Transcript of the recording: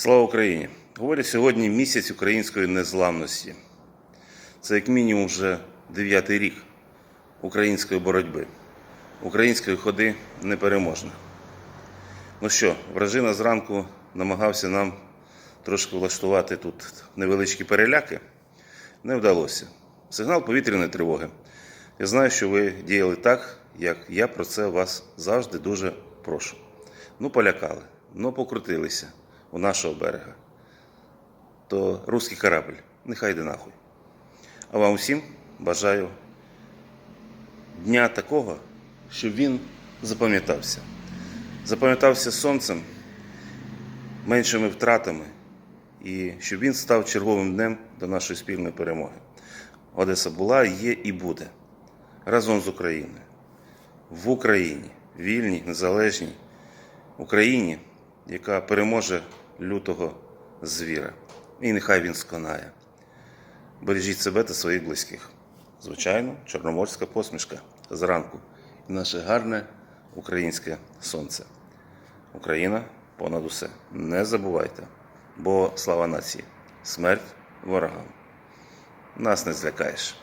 Слава Україні! Говорять, сьогодні місяць української незламності. Це як мінімум вже 9-й рік української боротьби, української ходи непереможна. Ну що, вражина зранку намагався нам трошки влаштувати тут невеличкі переляки. Не вдалося. Сигнал повітряної тривоги. Я знаю, що ви діяли так, як я про це вас завжди дуже прошу. Ну, полякали, ну, покрутилися у нашого берега. То русський корабль, нехай йде нахуй. А вам усім бажаю дня такого, щоб він запам'ятався. Запам'ятався сонцем, меншими втратами, і щоб він став черговим днем до нашої спільної перемоги. Одеса була, є і буде. Разом з Україною. В Україні, вільній, незалежній Україні, яка переможе лютого звіра. І нехай він сконає. Бережіть себе та своїх близьких. Звичайно, чорноморська посмішка зранку. І наше гарне українське сонце. Україна понад усе. Не забувайте. Бо слава нації. Смерть ворогам. Нас не злякаєш.